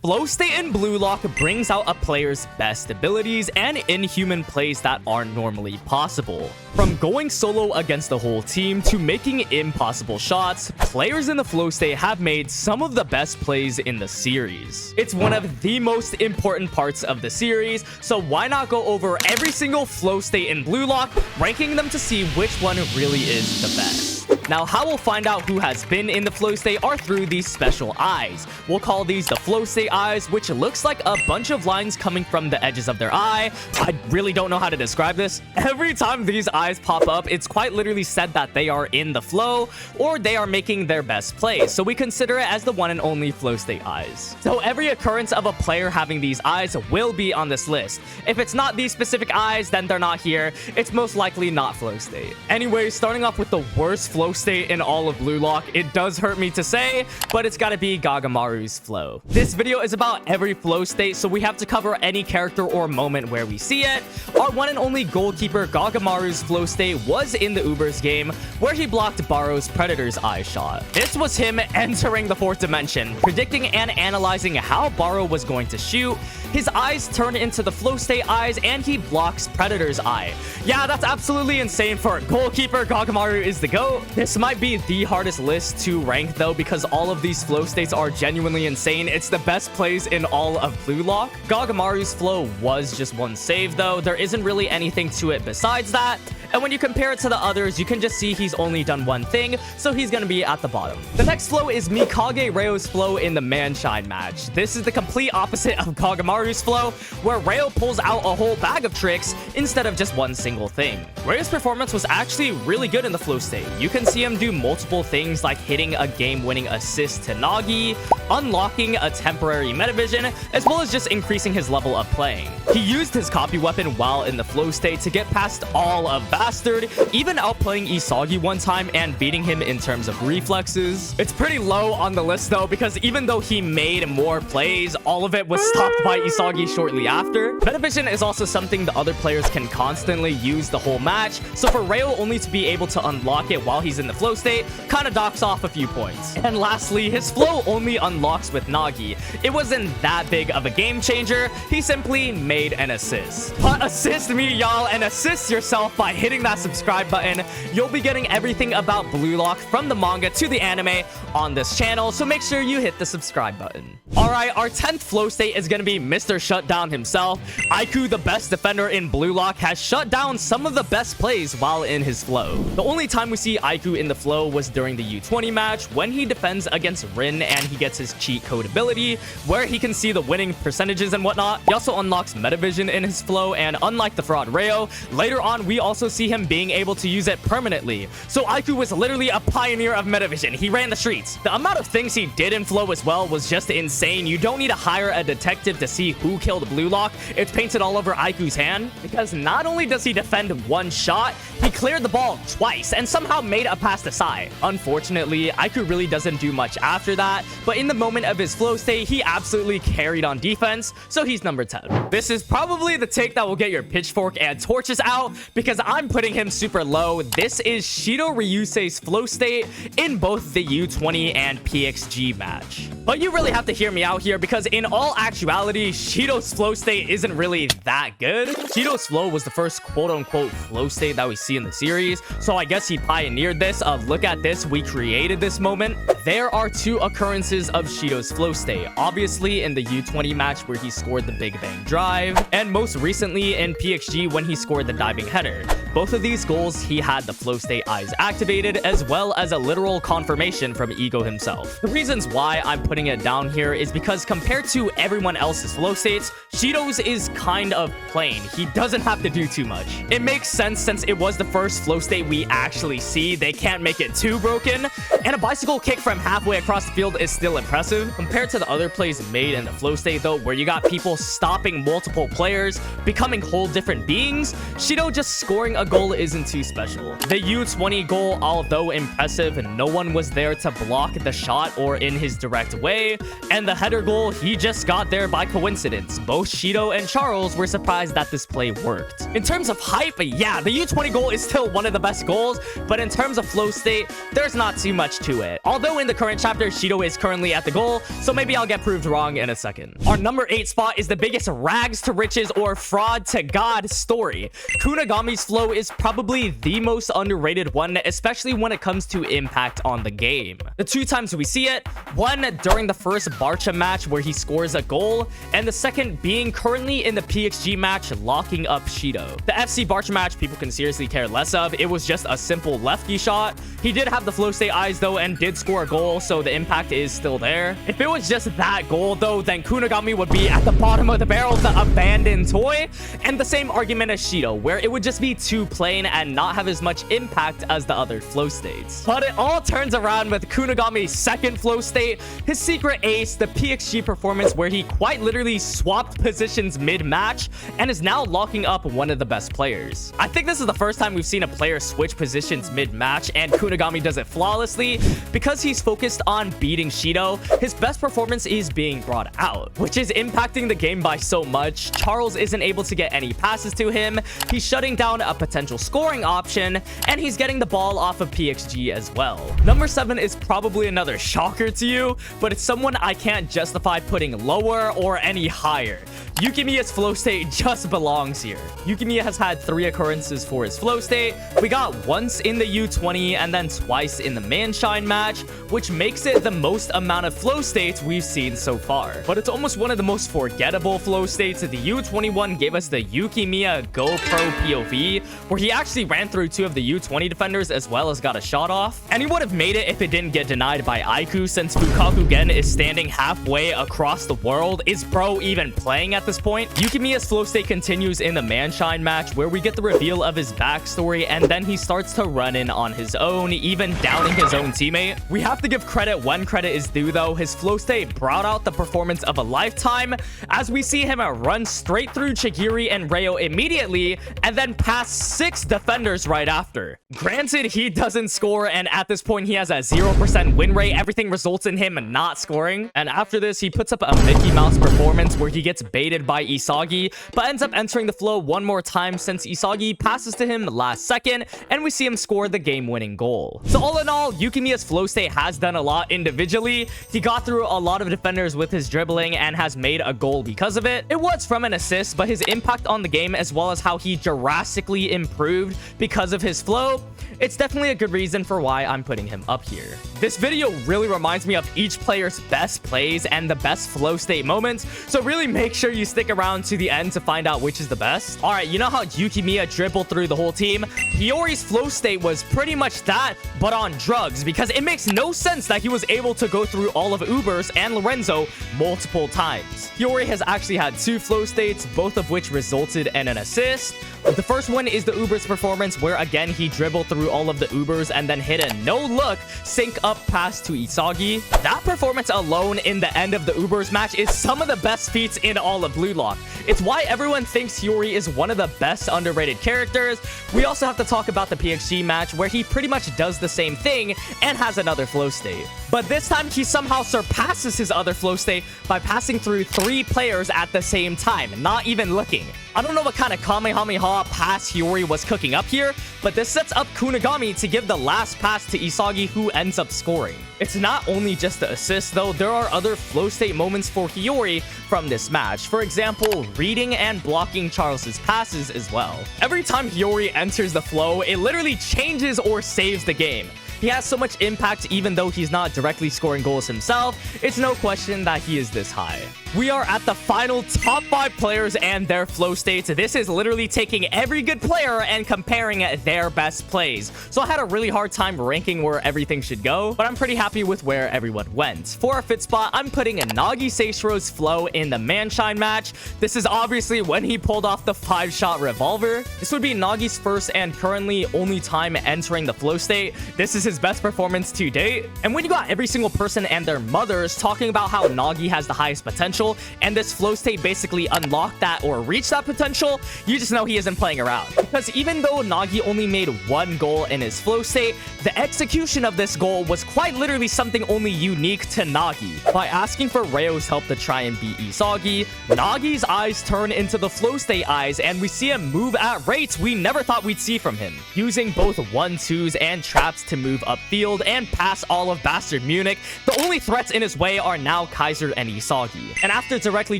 Flow state in Bluelock brings out a player's best abilities and inhuman plays that aren't normally possible. From going solo against the whole team to making impossible shots, players in the flow state have made some of the best plays in the series. It's one of the most important parts of the series, so why not go over every single flow state in Bluelock, ranking them to see which one really is the best. Now, how we'll find out who has been in the flow state are through these special eyes. We'll call these the flow state eyes, which looks like a bunch of lines coming from the edges of their eye. I really don't know how to describe this. Every time these eyes pop up, it's quite literally said that they are in the flow or they are making their best plays, so we consider it as the one and only flow state eyes. So every occurrence of a player having these eyes will be on this list. If it's not these specific eyes, then they're not here. It's most likely not flow state. Anyway, starting off with the worst flow state in all of Bluelock, it does hurt me to say, but it's gotta be Gagamaru's flow. This video is about every flow state, so we have to cover any character or moment where we see it. Our one and only goalkeeper Gagamaru's flow state was in the Uber's game, where he blocked Barou's Predator's eye shot. This was him entering the 4th dimension, predicting and analyzing how Barou was going to shoot. His eyes turn into the flow state eyes, and he blocks Predator's eye. Yeah, that's absolutely insane for a goalkeeper. Gagamaru is the GOAT. This might be the hardest list to rank though, because all of these flow states are genuinely insane. It's the best plays in all of Bluelock. Gagamaru's flow was just one save though. There isn't really anything to it besides that. And when you compare it to the others, you can just see he's only done one thing, so he's gonna be at the bottom. The next flow is Mikage Ryo's flow in the Manshine match. This is the complete opposite of Gagamaru's flow, where Ryo pulls out a whole bag of tricks instead of just one single thing. Ryo's performance was actually really good in the flow state. You can see him do multiple things like hitting a game-winning assist to Nagi, unlocking a temporary metavision, as well as just increasing his level of playing. He used his copy weapon while in the flow state to get past all of Bastard, even outplaying Isagi one time and beating him in terms of reflexes. It's pretty low on the list though, because even though he made more plays, all of it was stopped by Isagi shortly after. Metavision is also something the other players can constantly use the whole match, so for Ryo only to be able to unlock it while he's in the flow state kind of docks off a few points. And lastly, his flow only unlocks with Nagi. It wasn't that big of a game changer. He simply made an assist. But assist me, y'all, and assist yourself by hitting that subscribe button. You'll be getting everything about Bluelock from the manga to the anime on this channel, so make sure you hit the subscribe button. Alright, our 10th flow state is gonna be Mr. Shutdown himself. Aiku, the best defender in Bluelock, has shut down some of the best plays while in his flow. The only time we see Aiku in the flow was during the U20 match, when he defends against Rin and he gets his cheat code ability, where he can see the winning percentages and whatnot. He also unlocks metavision in his flow, and unlike the fraud Ryo, later on we also see him being able to use it permanently. So Aiku was literally a pioneer of metavision. He ran the streets. The amount of things he did in flow as well was just insane. You don't need to hire a detective to see who killed Bluelock. It's painted all over Aiku's hand, because not only does he defend one shot, he cleared the ball twice and somehow made a pass to Sai. Unfortunately, Aiku really doesn't do much after that, but in the moment of his flow state, he absolutely carried on defense, so he's number 10. This is probably the take that will get your pitchfork and torches out, because I'm putting him super low. This is Shidou Ryusei's flow state in both the U20 and PXG match. But you really have to hear me out here, because in all actuality, Shidou's flow state isn't really that good. Shidou's flow was the first quote-unquote flow state that we see in the series, so I guess he pioneered this. Look at this, we created this moment. There are two occurrences of Shidou's flow state. Obviously in the U20 match where he scored the Big Bang Drive, and most recently in PXG when he scored the diving header. Both of these goals, he had the flow state eyes activated, as well as a literal confirmation from Ego himself. The reasons why I'm putting it down here is because compared to everyone else's flow states, Shidou's is kind of plain. He doesn't have to do too much. It makes sense since it was the first flow state we actually see. They can't make it too broken. And a bicycle kick from halfway across the field is still impressive. Compared to the other plays made in the flow state though, where you got people stopping multiple players, becoming whole different beings, Shidou just scoring a goal isn't too special. The U20 goal, although impressive, no one was there to block the shot or in his direct way. And the header goal, he just got there by coincidence. Both Shidou and Charles were surprised that this play worked. In terms of hype, yeah, the U20 goal is still one of the best goals, but in terms of flow state, there's not too much to it. Although in the current chapter, Shidou is currently at the goal, so maybe I'll get proved wrong in a second. Our number 8 spot is the biggest rags to riches or fraud to God story. Kunigami's flow is probably the most underrated one, especially when it comes to impact on the game. The 2 times we see it, one during the first Barcha match where he scores a goal, and the second being currently in the PXG match locking up Shidou. The FC Barcha match people can seriously care less of. It was just a simple lefty shot. He did have the flow state eyes though and did score a goal, so the impact is still there. If it was just that goal though, then Kunigami would be at the bottom of the barrel, the abandoned toy. And the same argument as Shidou, where it would just be too plain and not have as much impact as the other flow states. But it all turns around with Kunigami's second flow state, his secret ace, the PXG performance where he quite literally swapped positions mid-match and is now locking up one of the best players. I think this is the first time we've seen a player switch positions mid-match and Kunigami does it flawlessly. Because he's focused on beating Shidou, his best performance is being brought out, which is impacting the game by so much. Charles isn't able to get any passes to him, he's shutting down a potential scoring option, and he's getting the ball off of PXG as well. Number 7 is probably another shocker to you, but it's someone I can't justify putting lower or any higher. Yukimiya's flow state just belongs here. Yukimiya has had 3 occurrences for his flow state. We got once in the U20 and then twice in the Manshine match, which makes it the most amount of flow states we've seen so far. But it's almost one of the most forgettable flow states. The U21 gave us the Yukimiya Go Pro POV, where he actually ran through 2 of the U20 defenders as well as got a shot off. And he would have made it if it didn't get denied by Aiku, since Fukakugen is standing halfway across the world. Is bro even playing at this point? Yukimiya's flow state continues in the Manshine match, where we get the reveal of his backstory, and then he starts to run in on his own, even downing his own teammate. We have to give credit when credit is due though. His flow state brought out the performance of a lifetime, as we see him run straight through Chigiri and Reo immediately, and then pass 6 defenders right after. Granted, he doesn't score, and at this point he has a 0% win rate. Everything results in him not scoring, and after this he puts up a Mickey Mouse performance where he gets baited by Isagi, but ends up entering the flow one more time since Isagi passes to him last second, and we see him score the game-winning goal. So all in all, Yukimiya's flow state has done a lot individually. He got through a lot of defenders with his dribbling and has made a goal because of it. It was from an assist, but his impact on the game as well as how he drastically improved because of his flow, it's definitely a good reason for why I'm putting him up here. This video really reminds me of each player's best plays and the best flow state moments, so really make sure you stick around to the end to find out which is the best. Alright, you know how Yukimiya dribbled through the whole team? Hiori's flow state was pretty much that, but on drugs, because it makes no sense that he was able to go through all of Ubers and Lorenzo multiple times. Hiori has actually had 2 flow states, both of which resulted in an assist. The first one is the Ubers performance, where again he dribbled through all of the Ubers and then hit a no-look sync up pass to Isagi. That performance alone in the end of the Ubers match is some of the best feats in all of Bluelock. It's why everyone thinks Hiori is one of the best underrated characters. We also have to talk about the PXG match, where he pretty much does the same thing and has another flow state. But this time he somehow surpasses his other flow state by passing through 3 players at the same time, not even looking. I don't know what kind of Kamehameha pass Hiori was cooking up here, but this sets up Kunigami to give the last pass to Isagi, who ends up scoring. It's not only just the assist though, there are other flow state moments for Hiori from this match. For example, reading and blocking Charles's passes as well. Every time Hiori enters the flow, it literally changes or saves the game. He has so much impact even though he's not directly scoring goals himself. It's no question that he is this high. We are at the final top 5 players and their flow states. This is literally taking every good player and comparing their best plays. So I had a really hard time ranking where everything should go, but I'm pretty happy with where everyone went. For our 5th spot, I'm putting Nagi Seishiro's flow in the Manshine match. This is obviously when he pulled off the 5-shot revolver. This would be Nagi's first and currently only time entering the flow state. This is his best performance to date. And when you got every single person and their mothers talking about how Nagi has the highest potential, potential, and this flow state basically unlocked that or reached that potential, you just know he isn't playing around. Because even though Nagi only made one goal in his flow state, the execution of this goal was quite literally something only unique to Nagi. By asking for Ryo's help to try and beat Isagi, Nagi's eyes turn into the flow state eyes, and we see him move at rates we never thought we'd see from him, using both 1-2s and traps to move upfield and pass all of Bastard Munich. The only threats in his way are now Kaiser and Isagi. And after directly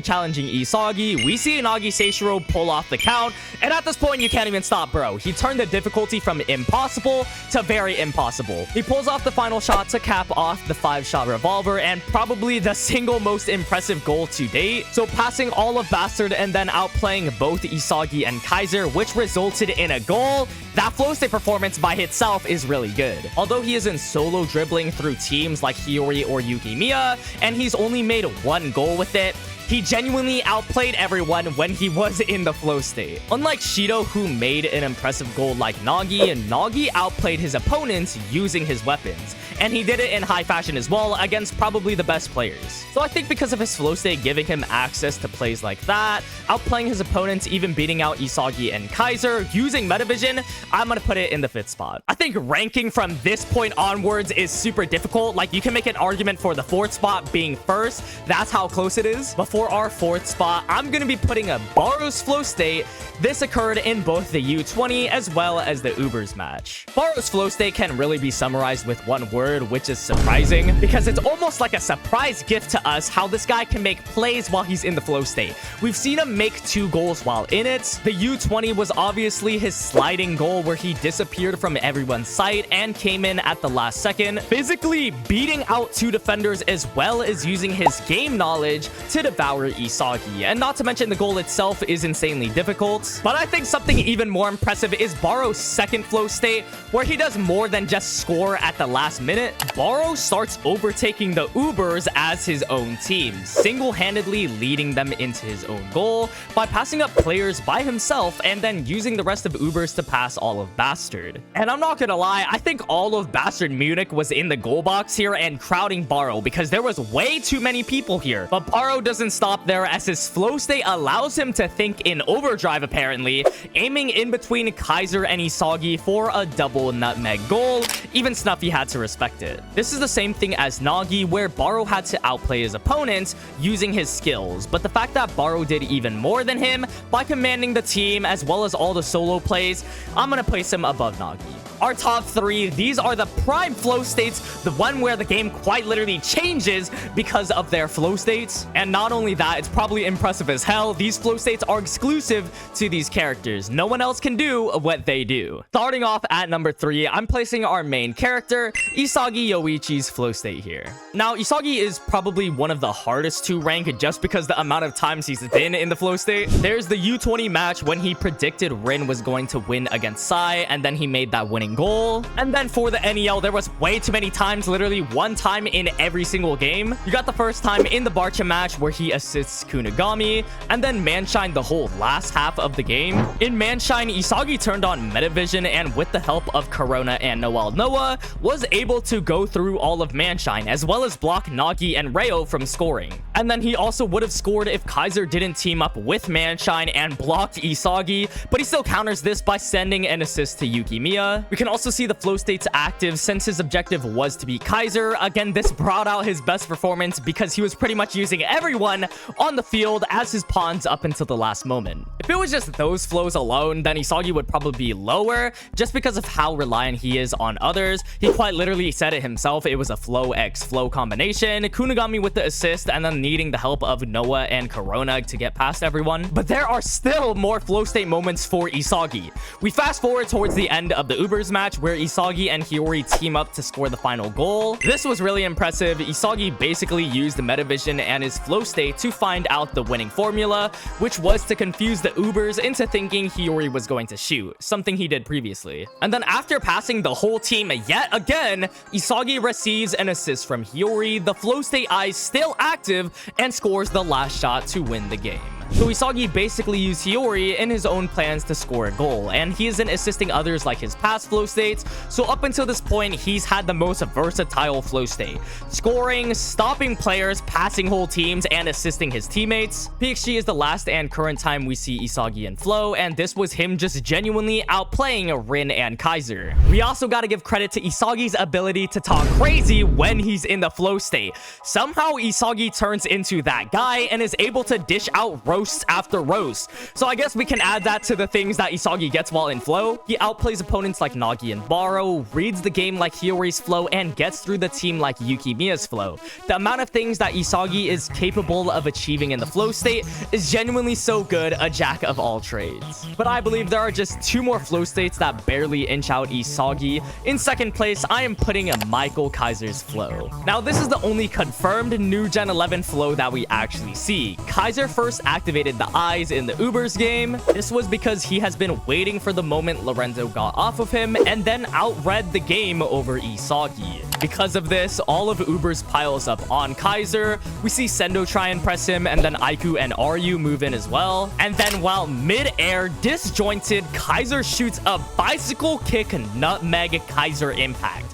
challenging Isagi, we see Nagi Seishiro pull off the count, and at this point you can't even stop bro. He turned the difficulty from impossible to very impossible. He pulls off the final shot to cap off the 5-shot revolver, and probably the single most impressive goal to date. So passing all of Bastard and then outplaying both Isagi and Kaiser, which resulted in a goal. That flow state performance by itself is really good. Although he isn't solo dribbling through teams like Hiori or Yukimiya, and he's only made one goal with it, he genuinely outplayed everyone when he was in the flow state. Unlike Shidou, who made an impressive goal like Nagi, Nagi outplayed his opponents using his weapons. And he did it in high fashion as well against probably the best players. So I think because of his flow state giving him access to plays like that, outplaying his opponents, even beating out Isagi and Kaiser, using Metavision, I'm gonna put it in the 5th spot. I think ranking from this point onwards is super difficult. Like, you can make an argument for the 4th spot being first. That's how close it is. But for our 4th spot, I'm gonna be putting a Barou's flow state. This occurred in both the U20 as well as the Ubers match. Barou's flow state can really be summarized with one word, which is surprising, because it's almost like a surprise gift to us how this guy can make plays while he's in the flow state. We've seen him make 2 goals while in it. The U20 was obviously his sliding goal where he disappeared from everyone's sight and came in at the last second, physically beating out 2 defenders as well as using his game knowledge to devour Isagi. And not to mention the goal itself is insanely difficult. But I think something even more impressive is Barou's 2nd flow state, where he does more than just score at the last minute. Barou starts overtaking the Ubers as his own team, single-handedly leading them into his own goal by passing up players by himself and then using the rest of Ubers to pass all of Bastard. And I'm not gonna lie, I think all of Bastard Munich was in the goal box here and crowding Barou because there was way too many people here. But Barou doesn't stop there, as his flow state allows him to think in overdrive apparently, aiming in between Kaiser and Isagi for a double nutmeg goal. Even Snuffy had to respect it. This is the same thing as Nagi, where Barou had to outplay his opponents using his skills, but the fact that Barou did even more than him by commanding the team as well as all the solo plays, I'm gonna place him above Nagi. Our top 3, these are the prime flow states, the one where the game quite literally changes because of their flow states. And not only that, it's probably impressive as hell, these flow states are exclusive to these characters. No one else can do what they do. Starting off at number 3, I'm placing our main character, Isagi Yoichi's flow state here. Now, Isagi is probably one of the hardest to rank just because the amount of times he's been in the flow state. There's the U20 match when he predicted Rin was going to win against Sai, and then he made that winning goal. And then for the NEL, there was way too many times, literally 1 time in every single game. You got the first time in the Barcha match where he assists Kunigami, and then Manshine the whole last half of the game. In Manshine, Isagi turned on Metavision, and with the help of Corona and Noah, was able to go through all of Manshine, as well as block Nagi and Ryo from scoring. And then he also would have scored if Kaiser didn't team up with Manshine and blocked Isagi, but he still counters this by sending an assist to Yukimiya. We can also see the flow states active since his objective was to beat Kaiser. Again, this brought out his best performance because he was pretty much using everyone on the field as his pawns up until the last moment. If it was just those flows alone, then Isagi would probably be lower just because of how reliant he is on others. He quite literally said it himself, it was a flow x flow combination, Kunigami with the assist, and then needing the help of Noah and Corona to get past everyone. But there are still more flow state moments for Isagi. We fast forward towards the end of the Ubers match where Isagi and Hiori team up to score the final goal. This was really impressive. Isagi basically used the Metavision and his flow state to find out the winning formula, which was to confuse the Ubers into thinking Hiori was going to shoot, something he did previously. And then after passing the whole team yet again, Isagi receives an assist from Hiori, the flow state eyes still active, and scores the last shot to win the game. So Isagi basically used Hiori in his own plans to score a goal, and he isn't assisting others like his past flow states, so up until this point, he's had the most versatile flow state. Scoring, stopping players, passing whole teams, and assisting his teammates. PXG is the last and current time we see Isagi in flow, and this was him just genuinely outplaying Rin and Kaiser. We also gotta give credit to Isagi's ability to talk crazy when he's in the flow state. Somehow Isagi turns into that guy and is able to dish out roasts after roasts. So I guess we can add that to the things that Isagi gets while in flow. He outplays opponents like Nagi and Barou, reads the game like Hiori's flow, and gets through the team like Yukimiya's flow. The amount of things that Isagi is capable of achieving in the flow state is genuinely so good, a jack of all trades. But I believe there are just 2 more flow states that barely inch out Isagi. In second place, I am putting a Michael Kaiser's flow. Now, this is the only confirmed new Gen 11 flow that we actually see. Kaiser first activated the eyes in the Ubers game. This was because he has been waiting for the moment Lorenzo got off of him and then outread the game over Isagi. Because of this, all of Ubers piles up on Kaiser. We see Sendo try and press him, and then Aiku and Ryu move in as well. And then while mid-air, disjointed, Kaiser shoots a bicycle kick nutmeg Kaiser impact.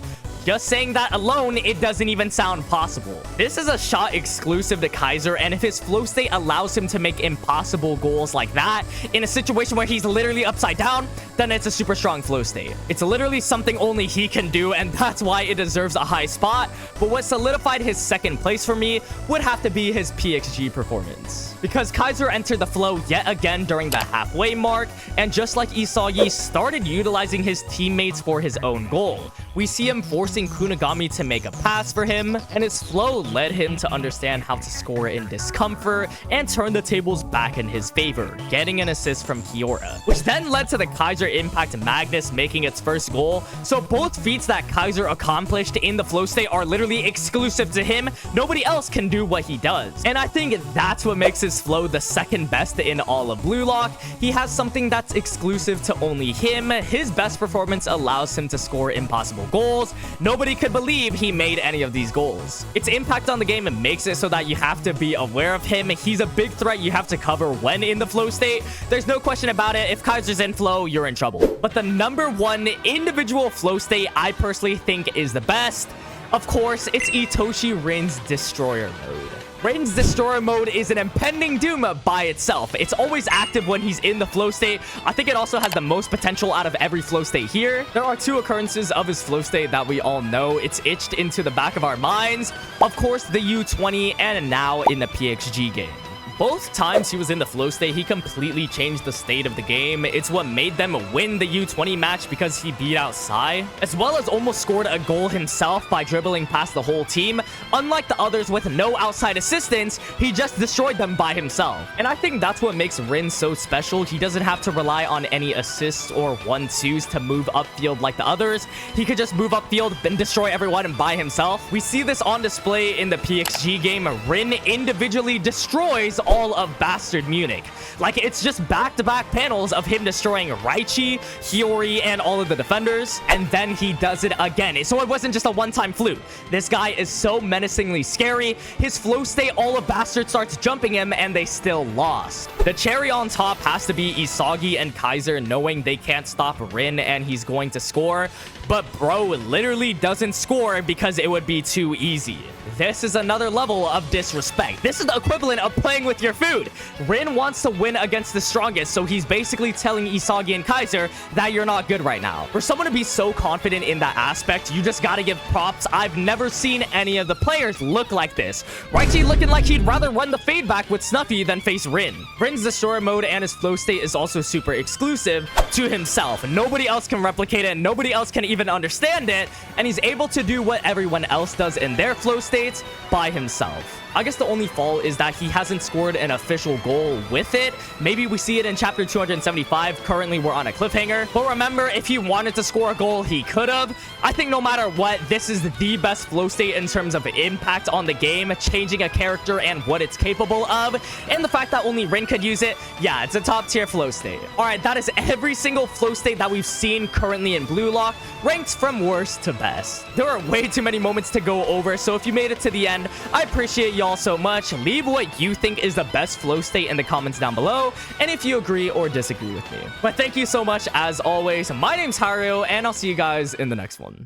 Just saying that alone, it doesn't even sound possible. This is a shot exclusive to Kaiser, and if his flow state allows him to make impossible goals like that in a situation where he's literally upside down, then it's a super strong flow state. It's literally something only he can do, and that's why it deserves a high spot. But what solidified his second place for me would have to be his PXG performance. Because Kaiser entered the flow yet again during the halfway mark, and just like Isagi, started utilizing his teammates for his own goal. We see him forcing Kunigami to make a pass for him, and his flow led him to understand how to score in discomfort and turn the tables back in his favor, getting an assist from Hiori, which then led to the Kaiser Impact Magnus making its first goal. So both feats that Kaiser accomplished in the flow state are literally exclusive to him. Nobody else can do what he does. And I think that's what makes his flow the second best in all of Bluelock. He has something that's exclusive to only him. His best performance allows him to score impossible goals. Nobody could believe he made any of these goals. Its impact on the game makes it so that you have to be aware of him. He's a big threat you have to cover when in the flow state. There's no question about it. If Kaiser's in flow, you're in trouble. But the number 1 individual flow state I personally think is the best, of course, it's Itoshi Rin's Destroyer mode. Rin's Destroyer mode is an impending doom by itself. It's always active when he's in the flow state. I think it also has the most potential out of every flow state here. There are 2 occurrences of his flow state that we all know. It's itched into the back of our minds. Of course, the U20 and now in the PXG game. Both times he was in the flow state, he completely changed the state of the game. It's what made them win the U20 match because he beat out Sai, as well as almost scored a goal himself by dribbling past the whole team. Unlike the others with no outside assistance, he just destroyed them by himself. And I think that's what makes Rin so special. He doesn't have to rely on any assists or 1-2s to move upfield like the others. He could just move upfield and destroy everyone by himself. We see this on display in the PXG game. Rin individually destroys all of Bastard Munich. Like, it's just back-to-back panels of him destroying Raichi, Hiori, and all of the defenders, and then he does it again. So it wasn't just a one-time fluke. This guy is so menacingly scary. His flow state, all of Bastard starts jumping him, and they still lost. The cherry on top has to be Isagi and Kaiser knowing they can't stop Rin and he's going to score, but bro literally doesn't score because it would be too easy. This is another level of disrespect. This is the equivalent of playing with your food. Rin wants to win against the strongest, so he's basically telling Isagi and Kaiser that you're not good right now. For someone to be so confident in that aspect, you just gotta give props. I've never seen any of the players look like this. Raichi looking like he'd rather run the fade back with Snuffy than face Rin. Rin's Destroyer mode and his flow state is also super exclusive to himself. Nobody else can replicate it, nobody else can even understand it, and he's able to do what everyone else does in their flow states by himself. I guess the only fault is that he hasn't scored an official goal with it. Maybe we see it in chapter 275. Currently, we're on a cliffhanger. But remember, if he wanted to score a goal, he could have. I think no matter what, this is the best flow state in terms of impact on the game, changing a character and what it's capable of. And the fact that only Rin could use it, yeah, it's a top tier flow state. All right, that is every single flow state that we've seen currently in Bluelock, ranked from worst to best. There are way too many moments to go over, so if you made it to the end, I appreciate y'all so much. Leave what you think is is the best flow state in the comments down below, and if you agree or disagree with me. But thank you so much as always. My name's Hiryo, and I'll see you guys in the next one.